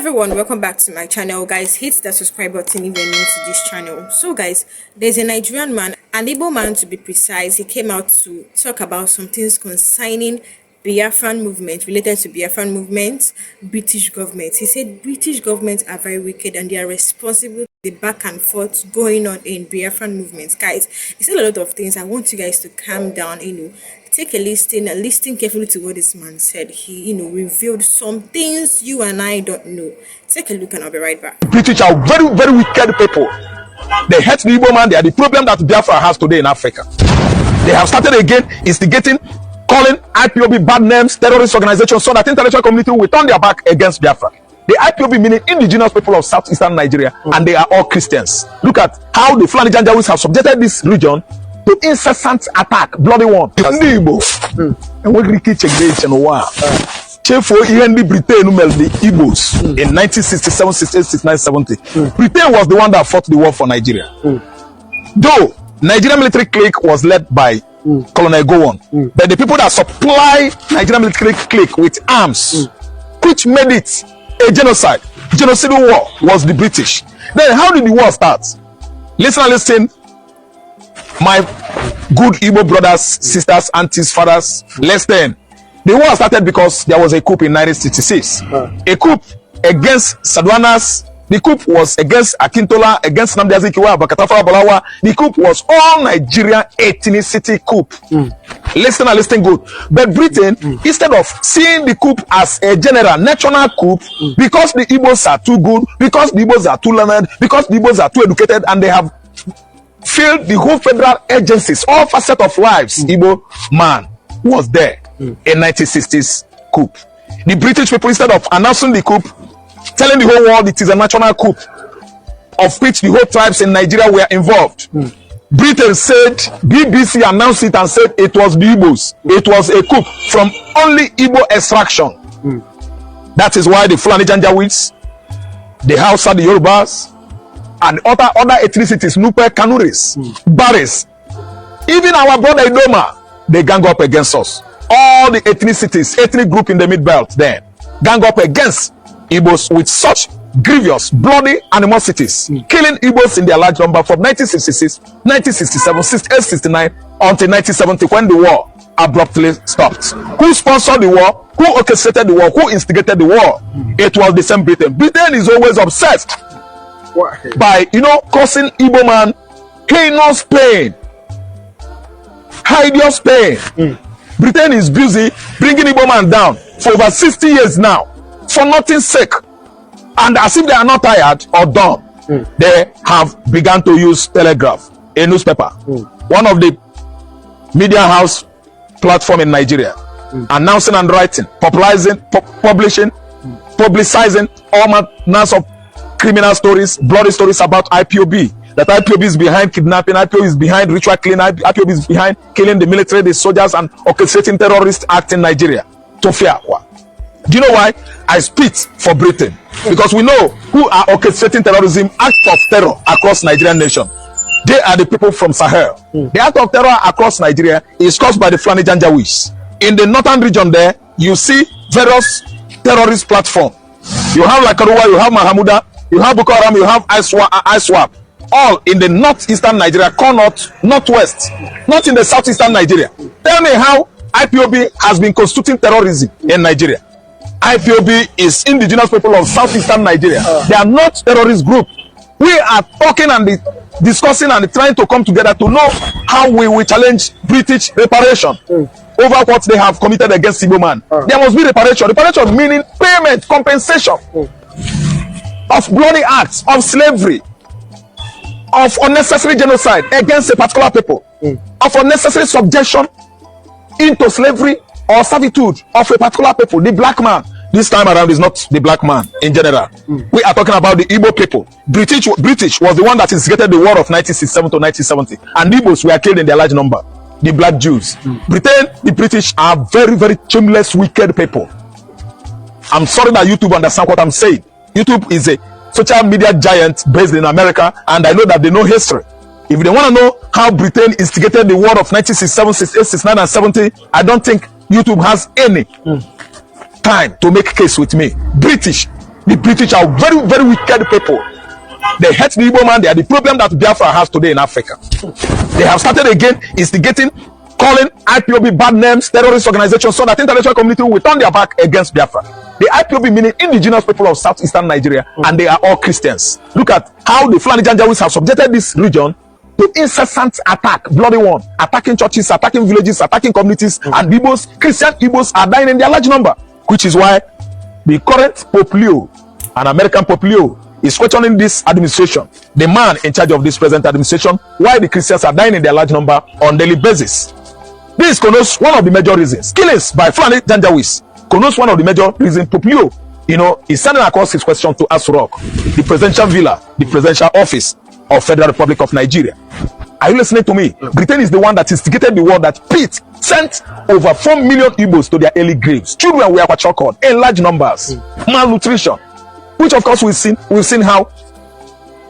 everyone, welcome back to my channel. Guys, hit the subscribe button if you're new to this channel. So guys, there's a Nigerian man, an Igbo man to be precise. He came out to talk about some things concerning Biafran movement, related to Biafran movement, British government. He said British government are very wicked and they are responsible for the back and forth going on in Biafran movement. Guys, he said a lot of things. I want you guys to calm down, take a listen carefully to what this man said. He, revealed some things you and I don't know. Take a look and I'll be right back. British are very, very wicked people. They hate the Igbo man. They are the problem that Biafra has today in Africa. They have started again instigating, calling IPOB bad names, terrorist organizations, so that international community will turn their back against Biafra. The IPOB meaning indigenous people of southeastern Nigeria, and they are all Christians. Look at how the Fulani Janjaweeds have subjected this region to incessant attack, bloody one. Ndi Igbo, and we Greek generation war. Chefo Ndi Britain the Igbos in 1967, 68, 69, 70. Britain was the one that fought the war for Nigeria. Though Nigerian military clique was led by Colonel Gowon, but the people that supply Nigerian military clique with arms, which made it a genocidal war, was the British. Then how did the war start? Listen, my good Igbo brothers, sisters, aunties, fathers, listen. The war started because there was a coup in 1966. A coup against Sadwanas. The coup was against Akintola, against Nnamdi Kanu, Bakatafa Bolawa. The coup was all Nigerian ethnicity coup. Listen good. But Britain, instead of seeing the coup as a general national coup, because the Igbos are too good, because the Igbos are too learned, because the Igbos are too educated, and they have failed the whole federal agencies, all facets of lives, Igbo man was there in 1960s coup. The British people, instead of announcing the coup, telling the whole world it is a national coup, of which the whole tribes in Nigeria were involved, Britain said, BBC announced it and said it was the Igbos. It was a coup from only Igbo extraction. That is why the Fulani Janjaweeds, the Hausa, the Yorubas, and other ethnicities, Nupe, Kanuris, Baris, even our brother Idoma, they gang up against us. All the ethnicities, ethnic group in the mid-belt then, gang up against Igbos with such grievous, bloody animosities, killing Igbos in their large number from 1966, 1967, 68, 69 until 1970 when the war abruptly stopped. Who sponsored the war? Who orchestrated the war? Who instigated the war? It was the same Britain. Britain is always obsessed by, causing Igbo man heinous pain, hideous pain. Britain is busy bringing Igbo man down for over 60 years now, for nothing's sake. And as if they are not tired or done, they have begun to use telegraph, a newspaper, one of the media house platform in Nigeria, announcing and writing, publicizing all manners of criminal stories, bloody stories about IPOB. That IPOB is behind kidnapping, IPOB is behind ritual killing, IPOB is behind killing the military, the soldiers, and orchestrating terrorist acts in Nigeria. Do you know why I speak for Britain? Because we know who are orchestrating terrorism, acts of terror across Nigerian nation. They are the people from Sahel. The act of terror across Nigeria is caused by the Fulani Janjaweeds. In the northern region there, you see various terrorist platforms. You have Lakaruwa, you have Mahamuda, you have Boko Haram, you have ISWAP. All in the northeastern Nigeria, northwest, not in the southeastern Nigeria. Tell me how IPOB has been constituting terrorism in Nigeria. IPOB is indigenous people of southeastern Nigeria. They are not terrorist group. We are talking and discussing and trying to come together to know how we will challenge British reparation over what they have committed against Igbo man. There must be reparation. Reparation meaning payment, compensation of bloody acts, of slavery, of unnecessary genocide against a particular people, of unnecessary subjection into slavery or servitude of a particular people. The black man this time around is not the black man in general. We are talking about the Igbo people. British was the one that instigated the war of 1967 to 1970, and Igbos were killed in their large number, the black Jews. Britain, the British are very, very shameless, wicked people. I'm sorry that YouTube understand what I'm saying. YouTube is a social media giant based in America, and I know that they know history. If they want to know how Britain instigated the war of 1967, 68, 69, and 70, I don't think YouTube has any time to make case with me. British The British are very, very wicked people. They hate the Igbo man. They are the problem that Biafra has today in Africa. They have started again instigating, calling IPOB bad names, terrorist organizations, so that international community will turn their back against Biafra. The IPOB meaning indigenous people of southeastern Nigeria, and they are all Christians. Look at how the Fulani Janjaweeds have subjected this region to incessant attack, bloody one, attacking churches, attacking villages, attacking communities, and Igbos, Christian Igbos are dying in their large number, which is why the current Pope Leo, an American Pope Leo, is questioning this administration, the man in charge of this present administration, why the Christians are dying in their large number on daily basis. This connotes one of the major reasons. Killings by Fulani Janjaweeds connotes one of the major reasons. Pope Leo, is sending across his question to Asurok, the presidential villa, the presidential office of Federal Republic of Nigeria. Are you listening to me? Britain is the one that instigated the war that Pitt sent over 4 million Igbos to their early graves. Children were chokehold in large numbers. Malnutrition, which of course we've seen how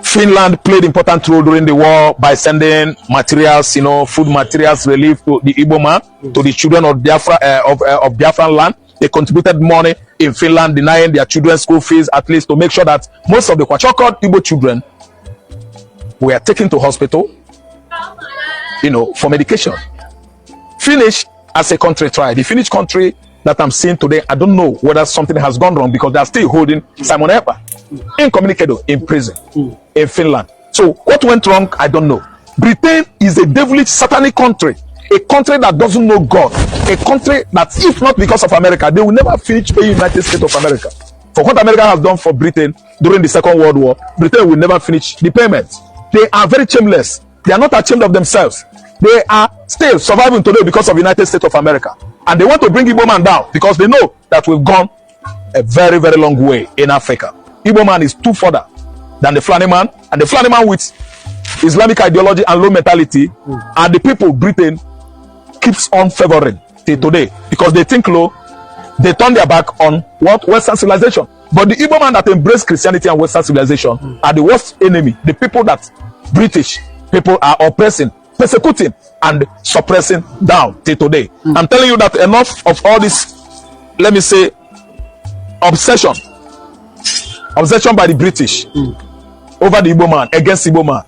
Finland played important role during the war by sending materials, food materials, relief to the Igbo man, to the children of Biafra, of Biafran land. They contributed money in Finland, denying their children school fees, at least to make sure that most of the chokehold Igbo children were taken to hospital, for medication. Finnish as a country tried. The Finnish country that I'm seeing today, I don't know whether something has gone wrong, because they are still holding Simon Epa incommunicado in prison in Finland. So what went wrong, I don't know. Britain is a devilish satanic country, a country that doesn't know God, a country that, if not because of America, they will never finish paying United States of America. For what America has done for Britain during the Second World War, Britain will never finish the payment. They are very shameless. They are not ashamed of themselves. They are still surviving today because of United States of America. And they want to bring Igbo man down because they know that we've gone a very, very long way in Africa. Igbo man is too further than the Fulani man, and the Fulani man with Islamic ideology and low mentality, and the people Britain keeps on favoring till today because they think low. They turn their back on what? Western civilization. But the Igbo man that embrace Christianity and Western civilization are the worst enemy. The people that British people are oppressing, persecuting, and suppressing down till today. I'm telling you that enough of all this, let me say, obsession by the British over the Igbo man, against Igbo man.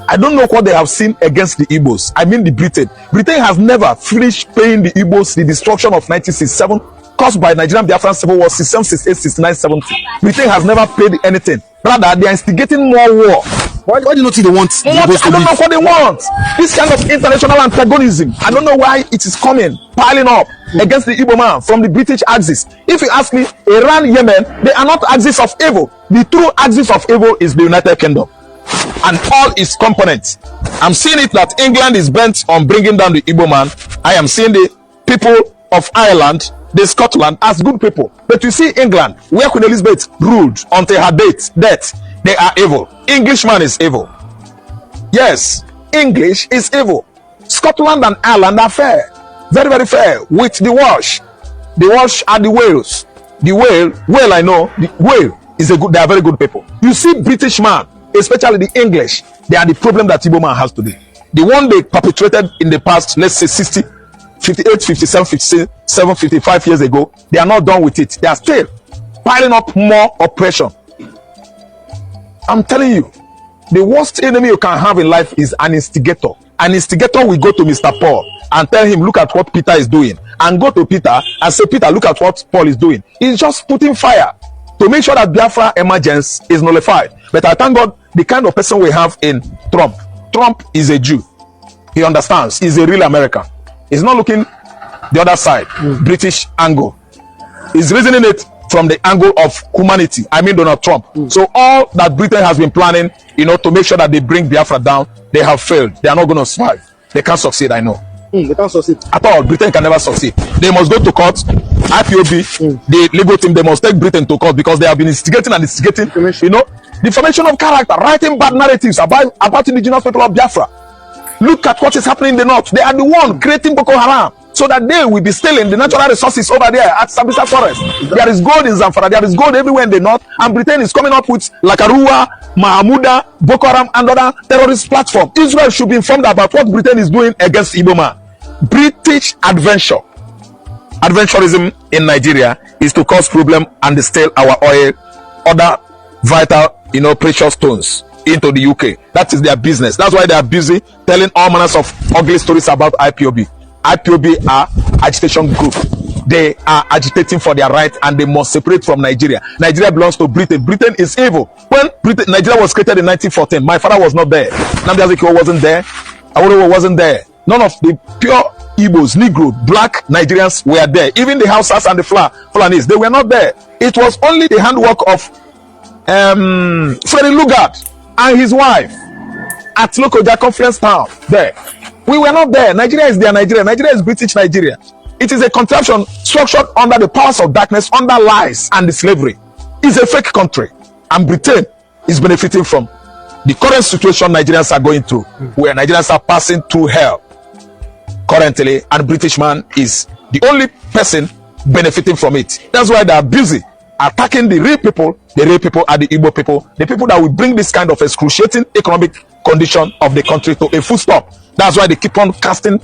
I don't know what they have seen against the Igbos. I mean the Britain. Britain has never finished paying the Igbos the destruction of 1967 caused by Nigerian Biafran civil war 67, 68, 69, 70. Britain has never paid anything. Rather, they are instigating more war. Why do you not think they want? I don't know what they want. This kind of international antagonism, I don't know why it is coming, piling up against the Igbo man from the British axis. If you ask me, Iran, Yemen, they are not axis of evil. The true axis of evil is the United Kingdom and all its components. I'm seeing it that England is bent on bringing down the Igbo man. I am seeing the people of Ireland, the Scotland, as good people. But you see England, where Queen Elizabeth ruled until her death, they are evil. Englishman is evil. Yes, English is evil. Scotland and Ireland are fair, very, very fair with the Welsh. The Welsh are the Wales. The whale I know, the whale is they are very good people. You see British man, especially the English, they are the problem that Igbo man has today. The one they perpetrated in the past, let's say 60, 58, 57, 57, 55 years ago, they are not done with it. They are still piling up more oppression. I'm telling you, the worst enemy you can have in life is an instigator. An instigator will go to Mr. Paul and tell him, look at what Peter is doing. And go to Peter and say, Peter, look at what Paul is doing. He's just putting fire to make sure that Biafra emergence is nullified. But I thank God, the kind of person we have in Trump. Trump is a Jew. He understands. He's a real American. He's not looking the other side, British angle. He's reasoning it from the angle of humanity. I mean Donald Trump. So all that Britain has been planning, to make sure that they bring Biafra down, they have failed. They are not going to survive. They can't succeed, I know. They can't succeed. At all. Britain can never succeed. They must go to court. IPOB, the legal team, they must take Britain to court because they have been instigating, the formation of character, writing bad narratives about indigenous people of Biafra. Look at what is happening in the north. They are the one creating Boko Haram, so that they will be stealing the natural resources over there at Sabisa Forest. There is gold in Zamfara, there is gold everywhere in the north, and Britain is coming up with Lakarua, Mahamuda, Boko Haram, and other terrorist platforms. Israel should be informed about what Britain is doing against Igbo man. British adventurism in Nigeria is to cause problem and steal our oil other vital, precious stones into the UK. That is their business. That's why they are busy telling all manners of ugly stories about IPOB. IPOB are agitation group. They are agitating for their right, and they must separate from Nigeria. Nigeria belongs to Britain. Britain is evil. When Nigeria was created in 1914, my father was not there. Nnamdi Kanu wasn't there. Awolowo wasn't there. None of the pure Igbos, Negro, black Nigerians were there. Even the Hausas and the Fulanis, they were not there. It was only the handwork of Freddie Lugard and his wife at Lokoja Conference Town there. We were not there. Nigeria is their Nigeria. Nigeria is British Nigeria. It is a contraption structured under the powers of darkness, under lies and the slavery. It's a fake country, and Britain is benefiting from the current situation Nigerians are going through, where Nigerians are passing through hell currently, and British man is the only person benefiting from it. That's why they are busy attacking the real people. The real people are the Igbo people, the people that will bring this kind of excruciating economic condition of the country to a full stop. That's why they keep on telling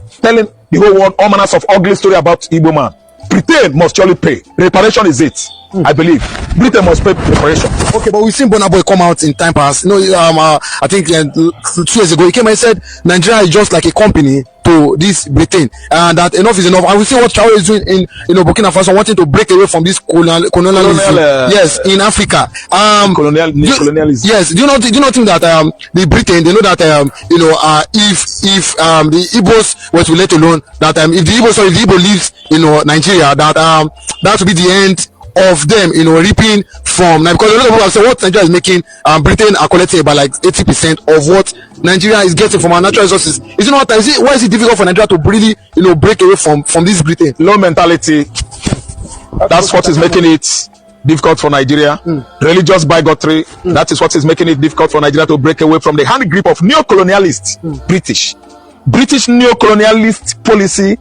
the whole world all manners of ugly story about Igbo man. Britain must surely pay. Reparation is it. I believe Britain must pay reparation. Okay, but we've seen Burna Boy come out in time past. I think 2 years ago he came and said Nigeria is just like a company to this Britain, and that enough is enough. And we see what Traore is doing in Burkina Faso, wanting to break away from this colonialism. Yes, in Africa. Colonialism. Yes. Do you not think that the Britain, they know that if the Igbos were to let alone, that if the Igbo leaves Nigeria, that will be the end of them reaping from now, because a lot of people have said what Nigeria is making, Britain are collecting about like 80% of what Nigeria is getting from our natural resources. Is it not? Why is it difficult for Nigeria to really break away from this Britain? Low mentality. That's what is making it difficult for Nigeria. Religious bigotry. That is what is making it difficult for Nigeria to break away from the hand grip of neo-colonialist British neo-colonialist policy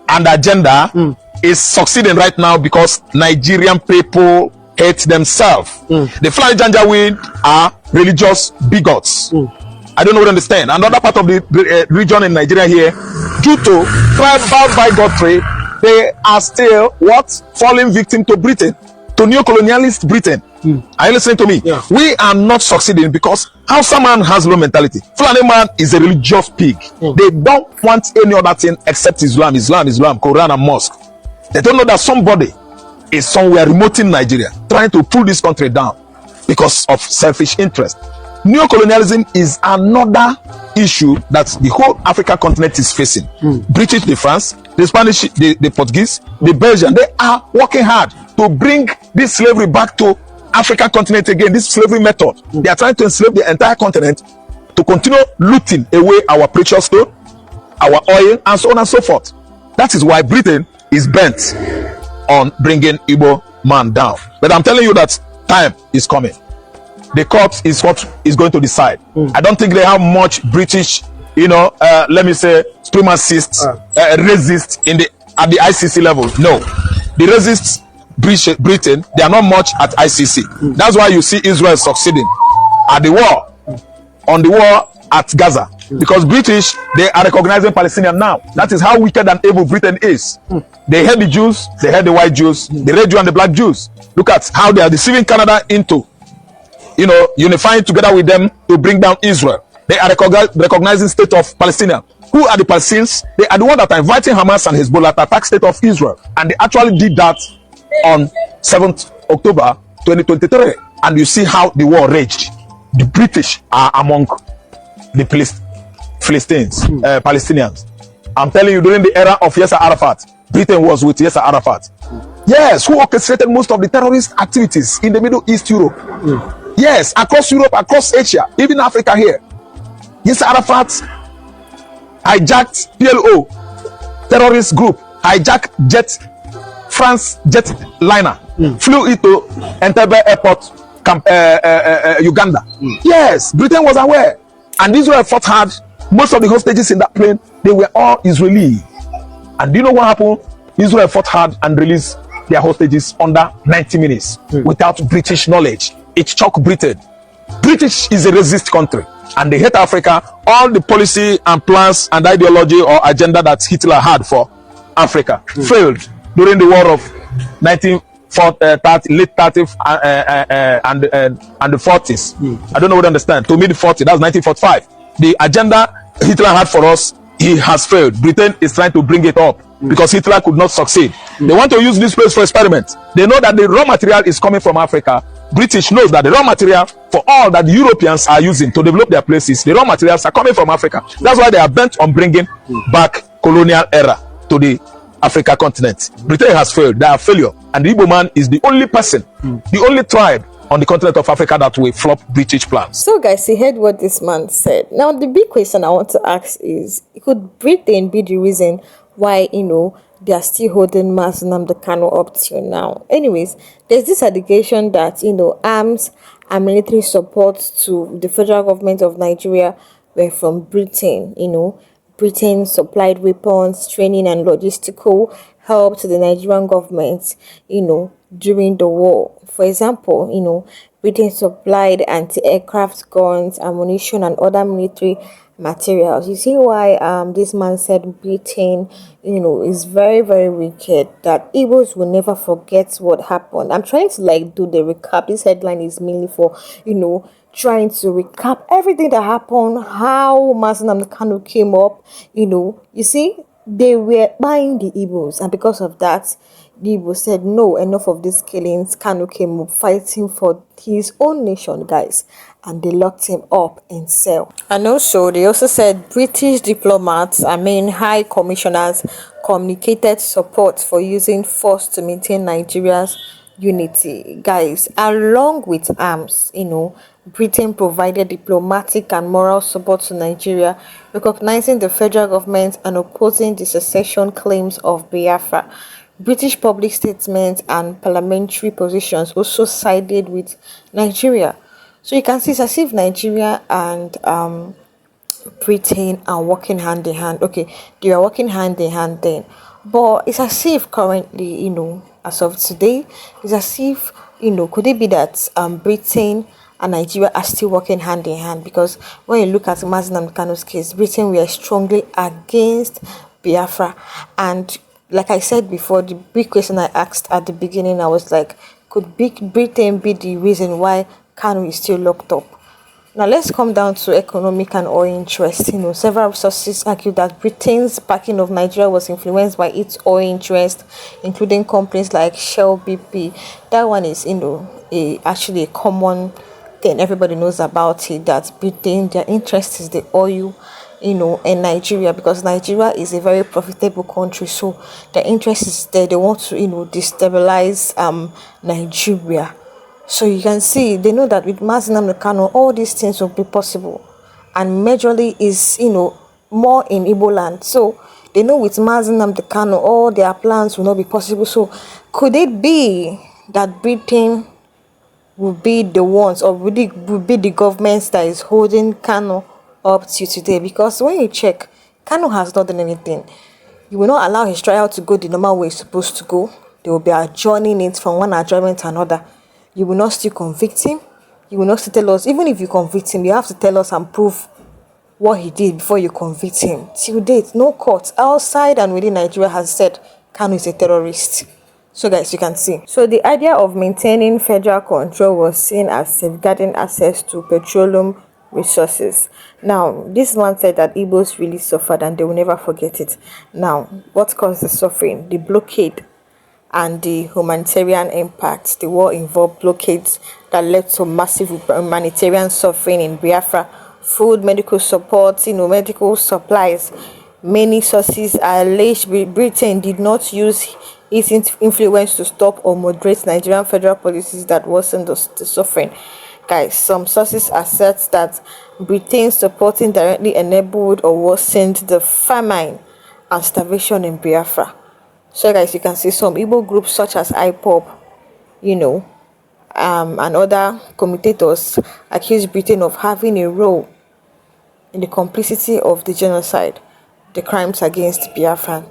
and agenda. Is succeeding right now because Nigerian people hate themselves. The Fulani Janjaweed are religious bigots. I don't know what to understand. Another part of the region in Nigeria here, due to tribal bigotry, they are still falling victim to Britain, to neo-colonialist Britain. Are you listening to me? Yeah. We are not succeeding because Hausa man has low mentality. Fulani man is a religious pig. They don't want any other thing except Islam, Quran and mosque. They don't know that somebody is somewhere remote in Nigeria trying to pull this country down because of selfish interest. Neo-colonialism is another issue that the whole African continent is facing. British, the France, the Spanish, the Portuguese, the Belgian, they are working hard to bring this slavery back to African continent again, this slavery method. They are trying to enslave the entire continent to continue looting away our precious stone, our oil, and so on and so forth. That is why Britain is bent on bringing Igbo man down. But I'm telling you that time is coming. The court is what is going to decide. I don't think they have much British, let me say, supremacists, racist at the ICC level. No, the racist Britain, they are not much at ICC. That's why you see Israel succeeding at the war, on the war at Gaza. Because British, they are recognizing Palestinians now. That is how wicked and evil Britain is. They hate the Jews, they hate the white Jews, the red Jew and the black Jews. Look at how they are deceiving Canada into, unifying together with them to bring down Israel. They are recognizing state of Palestine. Who are the Palestinians? They are the ones that are inviting Hamas and Hezbollah to attack state of Israel. And they actually did that on 7th October 2023. And you see how the war raged. The British are among the Palestinians. I'm telling you, during the era of Yasser Arafat, Britain was with Yasser Arafat. Yes, who orchestrated most of the terrorist activities in the Middle East, Europe. Yes, across Europe, across Asia, even Africa here. Yasser Arafat hijacked PLO terrorist group, hijacked France jetliner, flew into Entebbe Airport, Uganda. Yes, Britain was aware. And Israel fought hard. Most of the hostages in that plane, they were all Israeli. And do you know what happened? Israel fought hard and released their hostages under 90 minutes without British knowledge. It shocked Britain. British is a racist country and they hate Africa. All the policy and plans and ideology or agenda that Hitler had for Africa failed during the war of 1914 late 30s and the 40s. I don't know what to understand. To mid 40s, that's 1945. The agenda Hitler had for us, he has failed. Britain is trying to bring it up because Hitler could not succeed. They want to use this place for experiments. They know that the raw material is coming from Africa. British knows that the raw material for all that the Europeans are using to develop their places, the raw materials are coming from Africa. That's why they are bent on bringing back colonial era to the Africa continent. Britain has failed. They are failure. And the Igbo man is the only person, the only tribe on the continent of Africa that will flop British plans. So guys, you heard what this man said. Now the big question I want to ask is, could Britain be the reason why, they are still holding Nnamdi Kanu up till now? Anyways, there's this allegation that, arms and military support to the federal government of Nigeria were from Britain. Britain supplied weapons, training and logistical help to the Nigerian government, during the war. For example, Britain supplied anti-aircraft guns, ammunition and other military materials. You see why this man said Britain, is very, very wicked, that Igbos will never forget what happened. I'm trying to do the recap. This headline is mainly for, trying to recap everything that happened, how Nnamdi Kanu came up. You see, they were buying the Igbos, and because of that, the Igbo said, no, enough of these killings. Kanu came up fighting for his own nation, guys, and they locked him up in cell. And also, they also said British diplomats, high commissioners, communicated support for using force to maintain Nigeria's unity. Guys, along with arms, Britain provided diplomatic and moral support to Nigeria, recognizing the federal government and opposing the secession claims of Biafra. British public statements and parliamentary positions also sided with Nigeria. So you can see it's as if Nigeria and Britain are working hand in hand. Okay, they are working hand in hand then. But it's as if currently, as of today, it's as if, could it be that Britain and Nigeria are still working hand in hand? Because when you look at Nnamdi Kanu's case, Britain were strongly against Biafra. And like I said before, the big question I asked at the beginning, I was like, could Britain be the reason why Kanu is still locked up? Now let's come down to economic and oil interest. Several sources argue that Britain's backing of Nigeria was influenced by its oil interest, including companies like Shell, BP. That one is, actually a common thing. Everybody knows about it, that Britain, their interest is the oil, in Nigeria, because Nigeria is a very profitable country. So their interest is there. They want to, destabilize Nigeria. So you can see, they know that with Nnamdi Kanu, all these things will be possible. And majorly is, more in Igbo land. So they know with Nnamdi Kanu, all their plans will not be possible. So could it be that Britain will be the ones, or will be the governments that is holding Kanu up to today? Because when you check, Kanu has not done anything. You will not allow his trial to go the normal way it's supposed to go. They will be adjourning it from one adjournment to another. You will not still convict him. You will not still tell us, even if you convict him, you have to tell us and prove what he did before you convict him. Till date, no court outside and within Nigeria has said Kanu is a terrorist. So guys, you can see. So the idea of maintaining federal control was seen as safeguarding access to petroleum resources. Now, this man said that Igbos really suffered and they will never forget it. Now, what caused the suffering? The blockade and the humanitarian impact. The war involved blockades that led to massive humanitarian suffering in Biafra. Food, medical support, medical supplies. Many sources allege Britain did not use its influence to stop or moderate Nigerian federal policies that worsened the suffering. Guys, some sources assert that Britain's supporting directly enabled or worsened the famine and starvation in Biafra. So guys, you can see some Igbo groups such as IPOP, and other commentators accuse Britain of having a role in the complicity of the genocide, the crimes against Biafra.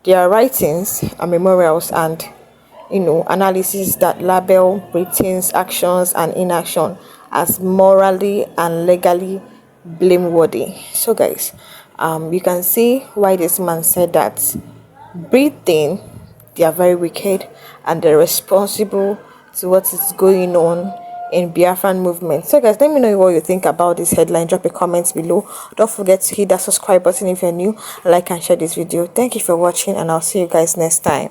There are writings and memorials and analysis that label Britain's actions and inaction as morally and legally blameworthy. So guys, you can see why this man said that Britain, they are very wicked, and they're responsible to what is going on in Biafran movement. So guys, let me know what you think about this headline. Drop a comment below. Don't forget to hit that subscribe button if you're new, like and share this video. Thank you for watching, and I'll see you guys next time.